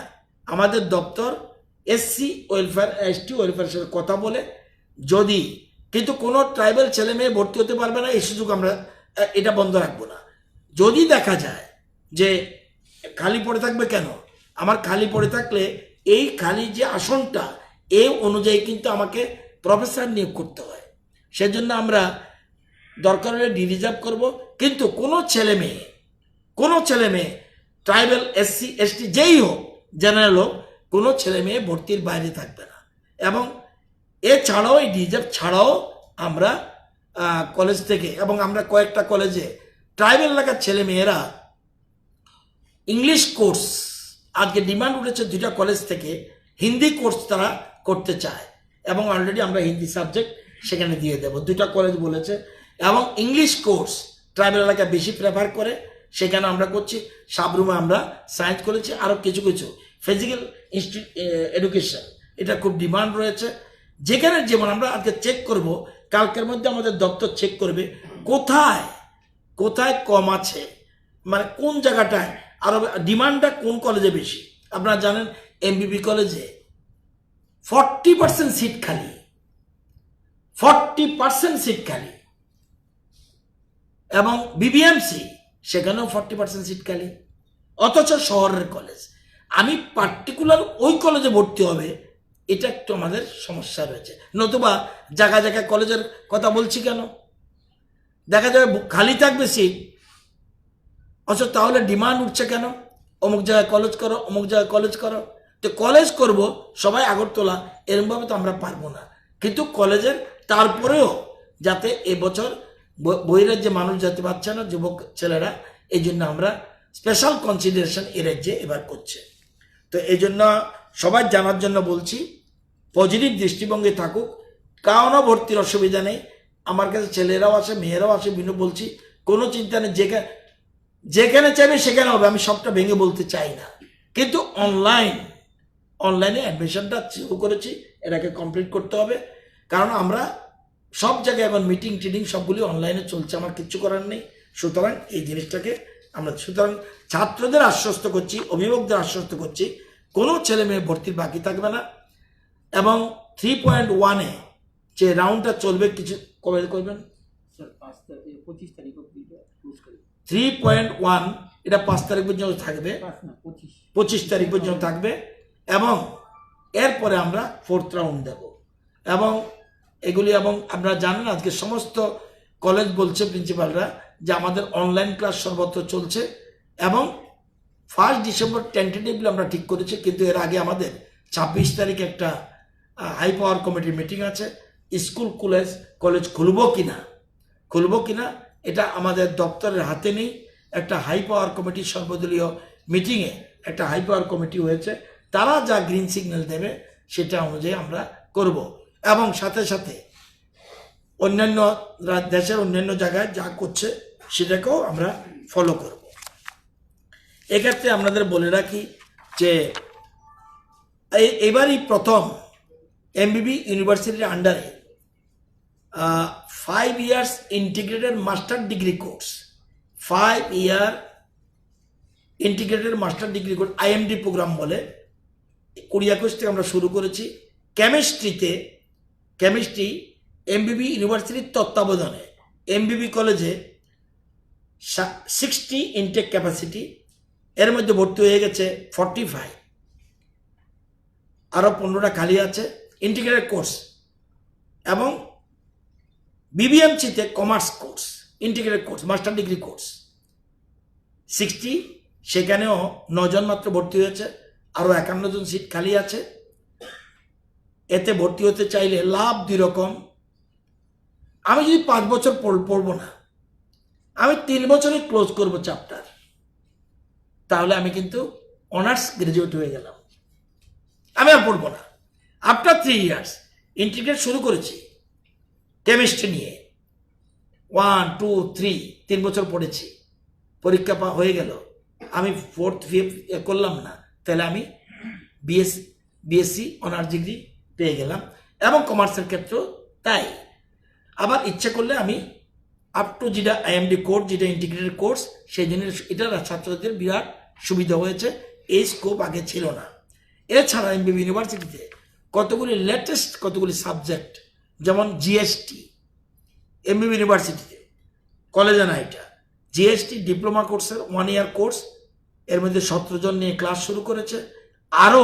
আমাদের দপ্তর এসসি ওয়েলফেয়ার এসটি ওয়েলফেয়ারের সাথে কথা বলে, যদি কিন্তু কোনো ট্রাইবাল ছেলে মেয়ে ভর্তি হতে পারবে না এই সুযোগ আমরা এটা বন্ধ রাখবো না। যদি দেখা যায় যে খালি পড়ে থাকবে, কেন আমার খালি পড়ে থাকলে এই খালি যে আসনটা এই অনুযায়ী কিন্তু আমাকে প্রফেসর নিয়োগ করতে হয়, সেজন্য আমরা দরকার হলে রিজার্ভ করব। কিন্তু কোনো ছেলে মেয়ে ট্রাইবাল এসসি এসটি যেই হোক জেনারেল হোক, কোনো ছেলে মেয়ে ভর্তির বাইরে থাকবে না। এবং এছাড়াও এই রিজার্ভ ছাড়াও আমরা কলেজ থেকে, এবং আমরা কয়েকটা কলেজে ট্রাইবাল এলাকার ছেলে মেয়েরা ইংলিশ কোর্স, আজকে ডিমান্ড উঠেছে 2টা কলেজ থেকে হিন্দি কোর্স তারা করতে চায়, এবং অলরেডি আমরা হিন্দি সাবজেক্ট সেখানে দিয়ে দেব, 2টা কলেজ বলেছে। এবং ইংলিশ কোর্স ট্রাইবাল এলাকায় বেশি প্রেফার করে, সেখানে আমরা করছি। সাবরুমে আমরা সায়েন্স করেছি, আরও কিছু ফিজিক্যাল এডুকেশন, এটা খুব ডিমান্ড রয়েছে। যেখানে যেমন আমরা আজকে চেক করব, কালকের মধ্যে আমাদের দপ্তর চেক করবে কোথায় কম আছে, মানে কোন জায়গাটায় আরো ডিমান্ডটা কোন কলেজে বেশি। আপনারা জানেন এমবিবি কলেজে 40% সিট খালি, 40% সিট খালি, এবং বিবিএমসি সেখানেও 40% সিট খালি, অথচ শহরের কলেজ। আমি পার্টিকুলার ওই কলেজে ভর্তি হবে, এটা একটু আমাদের সমস্যা রয়েছে। নতুবা জায়গায় কলেজের কথা বলছি কেন, দেখা যাবে খালি থাকবে সিট, অথচ তাহলে ডিমান্ড উঠছে কেন, অমুক জায়গায় কলেজ করো, অমুক জায়গায় কলেজ করো। তো কলেজ করব সবাই আগরতলা, এরকমভাবে তো আমরা পারবো না। কিন্তু কলেজের তারপরেও যাতে এবছর বহিরাজ্যে মানুষ যেতে পারছে না, যুবক ছেলেরা, এই জন্য আমরা স্পেশাল কনসিডারেশন এ রাজ্যে এবার করছে। তো এই জন্য সবাই জানার জন্য বলছি, পজিটিভ দৃষ্টিভঙ্গি থাকুক, কারণ ভর্তির অসুবিধা নেই। আমার কাছে ছেলেরাও আসে, মেয়েরাও আসে, বিনু বলছি কোনো চিন্তা নেই, যেখানে চাইবে সেখানে হবে। আমি সবটা ভেঙে বলতে চাই না, কিন্তু অনলাইনে অ্যাডমিশনটা শুরু করেছি, এটাকে কমপ্লিট করতে হবে। কারণ আমরা সব জায়গায় এখন মিটিং টিটিং সবগুলি অনলাইনে চলছে, আমার কিচ্ছু করার নেই। সুতরাং এই জিনিসটাকে আমরা সুতরাং ছাত্রদের আশ্বস্ত করছি, অভিভাবকদের আশ্বস্ত করছি, কোনো ছেলে মেয়ে ভর্তির বাকি থাকবে না। এবং 3.1-এ যে রাউন্ডটা চলবে কিছু কবে করবেন? 3.1 এটা 5 তারিখ পর্যন্ত থাকবে, 25 তারিখ পর্যন্ত থাকবে এবং এরপরে আমরা 4th রাউন্ড দেব। এবং এগুলি এবং আপনারা জানেন আজকে সমস্ত কলেজ বলছে প্রিন্সিপালরা যে আমাদের অনলাইন ক্লাস সর্বত্র চলছে এবং 1 ডিসেম্বর টেন্টেটিভলি আমরা ঠিক করেছি, কিন্তু এর আগে আমাদের 26 তারিখ একটা হাই পাওয়ার কমিটির মিটিং আছে। স্কুল কলেজ খুলবো কিনা এটা আমাদের দপ্তরের হাতে নেই। একটা হাই পাওয়ার কমিটির সর্বদলীয় মিটিংয়ে একটা হাই পাওয়ার কমিটি হয়েছে, তারা যা গ্রিন সিগন্যাল দেবে সেটা অনুযায়ী আমরা করব। এবং সাথে সাথে অন্যান্য দেশের অন্যান্য জায়গায় যা করছে সেটাকেও আমরা ফলো করব। এক্ষেত্রে আপনাদের বলে রাখি যে এবারই প্রথম এমবিবি ইউনিভার্সিটির আন্ডারে 5 years integrated master degree course, 5 year integrated master degree course IMD program বলে 2021 থেকে আমরা শুরু করেছি। কেমিস্ট্রি এমবিবি ইউনিভার্সিটির তত্ত্বাবধানে এমবিবি কলেজে 60 ইনটেক ক্যাপাসিটি, এর মধ্যে ভর্তি হয়ে গেছে 45, আরও 15টা খালি আছে ইন্টিগ্রেটেড কোর্স। এবং বিবিএমসিতে commerce course integrated course master degree course 60, সেখানেও 9 জন মাত্র ভর্তি হয়েছে, আরও 51 জন সিট খালি আছে। এতে ভর্তি হতে চাইলে লাভ 2 রকম। আমি যদি 5 বছর পড়বো না, আমি 3 বছরে ক্লোজ করব চ্যাপ্টার, তাহলে আমি কিন্তু অনার্স গ্রাজুয়েট হয়ে গেলাম, আমি আর পড়বো না। আফটার 3 ইয়ার্স ইন্টিগ্রেট শুরু করেছি কেমিস্ট্রি নিয়ে, 1, 2, 3 বছর পড়েছি, পরীক্ষা হয়ে গেল, আমি 4th 5th করলাম না, তাহলে আমি বিএসসি অনার্স ডিগ্রি পেয়ে গেলাম। এবং কমার্সের ক্ষেত্রেও তাই। আবার ইচ্ছে করলে আমি আপ টু যেটা আইএমডি কোর্স, যেটা ইন্টিগ্রেটেড কোর্স, সেই জন্য এটা ছাত্রদের বিরাট সুবিধা হয়েছে, এই স্কোপ আগে ছিল না। এছাড়া এমবিবি ইউনিভার্সিটিতে কতগুলি সাবজেক্ট, যেমন জিএসটি এমবিবি ইউনিভার্সিটিতে কলেজে না, এটা জিএসটি ডিপ্লোমা কোর্সের 1 ইয়ার কোর্স, এর মধ্যে 17 জন নিয়ে ক্লাস শুরু করেছে। আরও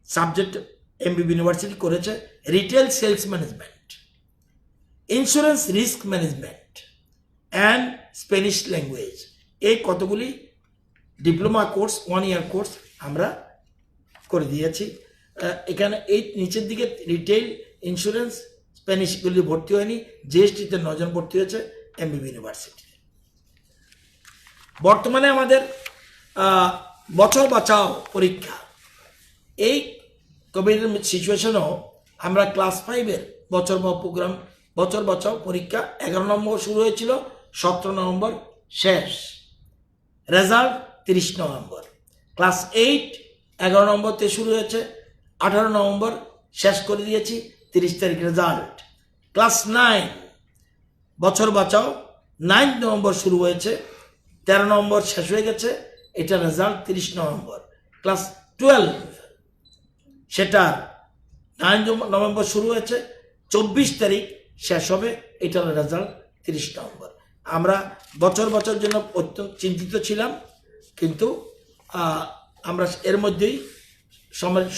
সাবজেক্ট এমবিবি ইউনিভার্সিটি করেছে retail sales management, insurance risk management and Spanish language. এই কতগুলি ডিপ্লোমা কোর্স 1 ইয়ার কোর্স আমরা করে দিয়েছি। এখানে এই নিচের দিকে রিটেল, ইন্স্যুরেন্স, স্প্যানিশগুলি ভর্তি হয়নি। জিএসটিতে 9 জন ভর্তি হয়েছে এমবিবি ইউনিভার্সিটিতে। বর্তমানে আমাদের বছর বাঁচাও পরীক্ষা, এই কোভিড সিচুয়েশনেও আমরা ক্লাস 5-এর বছর বাঁচাও পরীক্ষা 11 নম্বর শুরু হয়েছিল, 17 নভেম্বর শেষ, রেজাল্ট 30 নভেম্বর। ক্লাস 8 11 নম্বরতে শুরু হয়েছে, 18 নভেম্বর শেষ করে দিয়েছি, 30 তারিখ রেজাল্ট। ক্লাস 9 বছর বাঁচাও 9 নভেম্বর শুরু হয়েছে, 13 নভেম্বর শেষ হয়ে গেছে, এটা রেজাল্ট 30 নভেম্বর। ক্লাস 12 সেটা 9 নভেম্বর শুরু হয়েছে, 24 তারিখ শেষ হবে, এটার রেজাল্ট 30 নভেম্বর। আমরা বছর জন্য অত্যন্ত চিন্তিত ছিলাম, কিন্তু আমরা এর মধ্যেই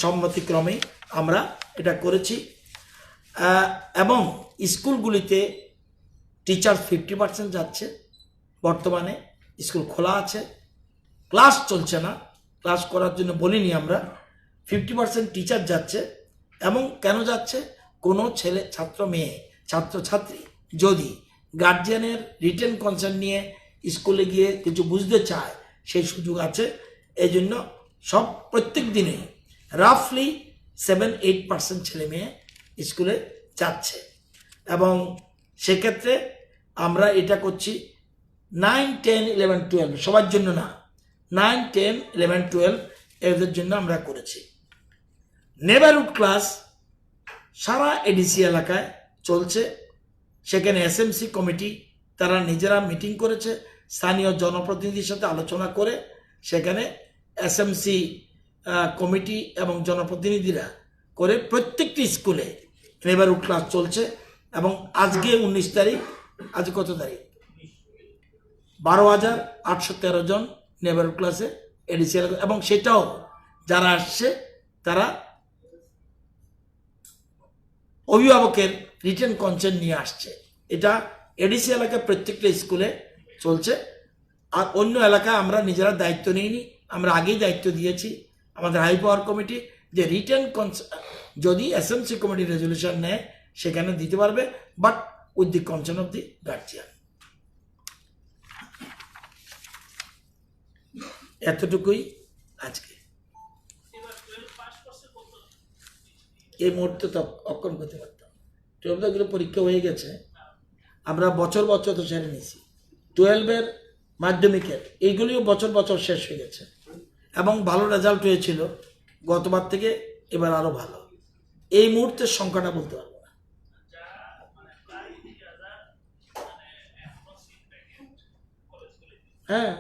সম্মতিক্রমে আমরা এটা করেছি। এবং স্কুলগুলিতে টিচার 50% যাচ্ছে, বর্তমানে স্কুল খোলা আছে, ক্লাস চলছে না, ক্লাস করার জন্য বলিনি আমরা, 50% টিচার যাচ্ছে। এবং কেন যাচ্ছে, কোনো ছেলে ছাত্রছাত্রী যদি গার্জিয়ানের রিটেন কনসার্ন নিয়ে স্কুলে গিয়ে কিছু বুঝতে চায়, সেই সুযোগ আছে। এই জন্য প্রত্যেক দিনে রাফলি 7-8% ছেলে মেয়ে স্কুলে যাচ্ছে। এবং সেক্ষেত্রে আমরা এটা করছি 9, 10, 11, 12 সবার জন্য না, 9, 10, 11, 12 এদের জন্য আমরা করেছি। নেবারহুড ক্লাস সারা এডিসি এলাকায় চলছে, সেখানে এসএমসি কমিটি তারা নিজেরা মিটিং করেছে, স্থানীয় জনপ্রতিনিধির সাথে আলোচনা করে সেখানে এসএমসি কমিটি এবং জনপ্রতিনিধিরা করে প্রত্যেকটি স্কুলে নেবারহুড ক্লাস চলছে। এবং আজকে 19 তারিখ, আজ কত তারিখ, 12,813 জন নেবারহুড ক্লাসে এডিসিএল, এবং সেটাও যারা আসছে তারা অভিভাবকের রিটেন কনসেন্ট নিয়ে আসছে। এটা এডিসি এলাকায় প্রত্যেকটা স্কুলে চলছে। আর অন্য এলাকায় আমরা নিজেরা দায়িত্ব নিইনি, আমরা আগেই দায়িত্ব দিয়েছি আমাদের হাই পাওয়ার কমিটি যে রিটেন যদি এসএমসি কমিটি রেজলিউশন নেয় সেখানে দিতে পারবে, but with the consent of the guardian. এতটুকুই আজকে। এই মুহূর্তে তো অক্ষম করতে পারতাম। 12 পরীক্ষা হয়ে গেছে, আমরা বছর বছর তো সেরে নিছি। 12-এর মাধ্যমিকের এইগুলিও বছর বছর শেষ হয়ে গেছে এবং ভালো রেজাল্ট হয়েছিল গতবার থেকে, এবার আরো ভালো। এই মুহূর্তের সংখ্যাটা বলতে পারবো না। হ্যাঁ,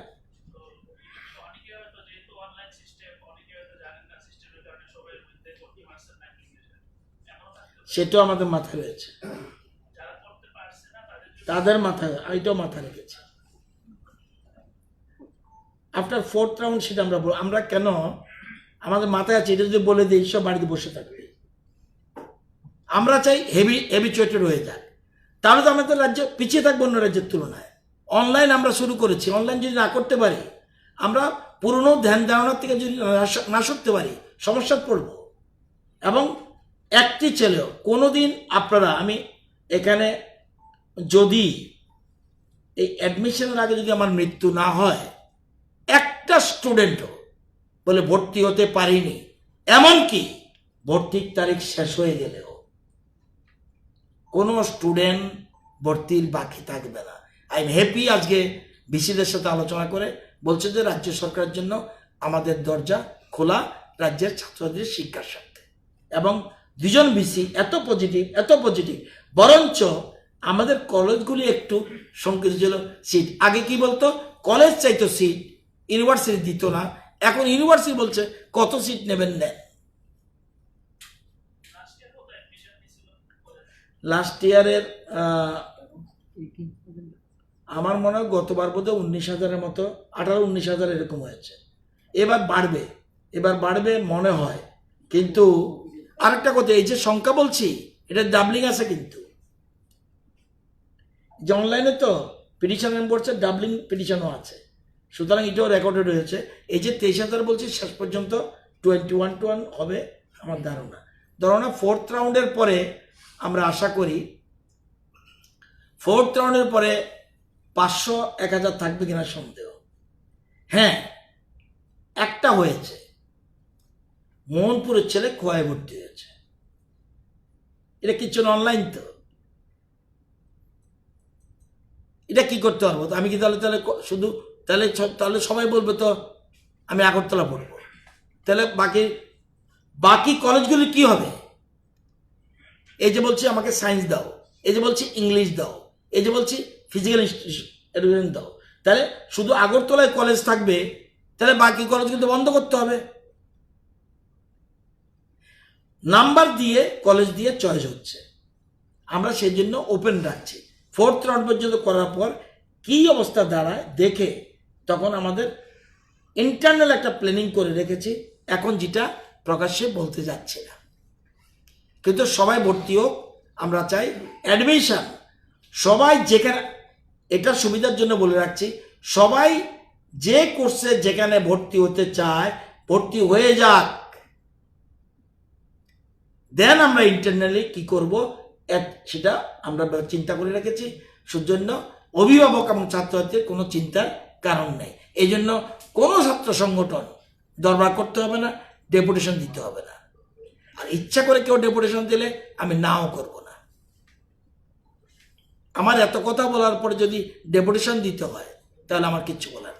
সেটাও আমাদের মাথায় রয়েছে, তাদের মাথায়, এটাও মাথায় রেখেছে। আফটার 4th রাউন্ড সেটা আমরা কেন আমাদের মাথায় আছে, এটা যদি বলে দিই সব বাড়িতে বসে থাকবে। আমরা চাই হেবিচুয়েটেড হয়ে যাক, তাহলে তো আমাদের রাজ্য পিছিয়ে থাকবো অন্য রাজ্যের তুলনায়। অনলাইন আমরা শুরু করেছি, অনলাইন যদি না করতে পারি, আমরা পুরনো ধ্যান ধারণার থেকে যদি না সরতে পারি, সমস্যা পড়ব। এবং একটি ছেলেও কোনোদিন আপনারা, আমি এখানে যদি এই অ্যাডমিশনের আগে যদি আমার মৃত্যু না হয়, একটা স্টুডেন্টও বলে ভর্তি হতে পারিনি, এমনকি ভর্তির তারিখ শেষ হয়ে গেলেও কোনো স্টুডেন্ট ভর্তির বাকি থাকবে না। আই এম হ্যাপি আজকে ভিসিদের সাথে আলোচনা করে বলছে যে রাজ্য সরকারের জন্য আমাদের দরজা খোলা রাজ্যের ছাত্রছাত্রীদের শিক্ষার স্বার্থে। এবং 2জন ভিসি এত পজিটিভ, বরঞ্চ আমাদের কলেজগুলি একটু সংকীর্ণ ছিল সিট। আগে কি বলতো, কলেজ চাইতো সিট, ইউনিভার্সিটি দিত না। এখন ইউনিভার্সিটি বলছে কত সিট নেবেন নেন। লাস্ট ইয়ারের আমার মনে হয় গতবার বোধহয় 19,000-এর মতো, 18-19,000 এরকম হয়েছে। এবার বাড়বে মনে হয়। কিন্তু আরেকটা কথা, এই যে সংখ্যা বলছি এটা ডাবলিং আছে, কিন্তু যে অনলাইনে তো পিটিশন বলছে ডাবলিং পিটিশনও আছে, সুতরাং এটাও রেকর্ডেড হয়েছে। এই যে 23,000 বলছি, শেষ পর্যন্ত 21 হবে আমার ধারণা। 4th রাউন্ডের পরে আমরা আশা করি 4th রাউন্ডের পরে 500-1000 থাকবে কিনা সন্দেহ। হ্যাঁ, একটা হয়েছে, মোহনপুরের ছেলে খোয়ায় ভর্তি হয়েছে। এটা কিছু অনলাইন, তো এটা কি করতে পারবো? আমি কি তাহলে শুধু তাহলে সবাই বলবে তো আমি আগরতলা পড়বো, তাহলে বাকি কলেজগুলি কি হবে? এই যে বলছি আমাকে সায়েন্স দাও, এই যে বলছি ইংলিশ দাও, এই যে বলছি ফিজিক্যাল এডুকেশন দাও, তাহলে শুধু আগরতলায় কলেজ থাকবে, তাহলে বাকি কলেজ কিন্তু বন্ধ করতে হবে। নাম্বার দিয়ে কলেজ দিয়ে চয়েস হচ্ছে, আমরা সেই জন্য ওপেন রাখছি। 4th রাউন্ড পর্যন্ত করার পর কি অবস্থা দাঁড়ায় দেখে তখন আমাদের ইন্টারনাল একটা প্ল্যানিং করে রেখেছি, এখন যেটা প্রকাশ্যে বলতে যাচ্ছে না। কিন্তু সবাই ভর্তি হোক, আমরা চাই অ্যাডমিশন সবাই যেখানে, এটা সুবিধার জন্য বলে রাখছি, সবাই যে কোর্সে যেখানে ভর্তি হতে চায় ভর্তি হয়ে যাক। দেন আমরা ইন্টারনালি কি করব সেটা আমরা চিন্তা করে রেখেছি। সেজন্য অভিভাবক এবং ছাত্রছাত্রীর কোনো চিন্তার কারণ নেই। এই জন্য কোনো ছাত্র সংগঠন দরবার করতে হবে না, ডেপুটেশন দিতে হবে না। আর ইচ্ছা করে কেউ ডেপুটেশন দিলে আমি নাও করব না। আমার এত কথা বলার পরে যদি ডেপুটেশন দিতে হয় তাহলে আমার কিচ্ছু বলার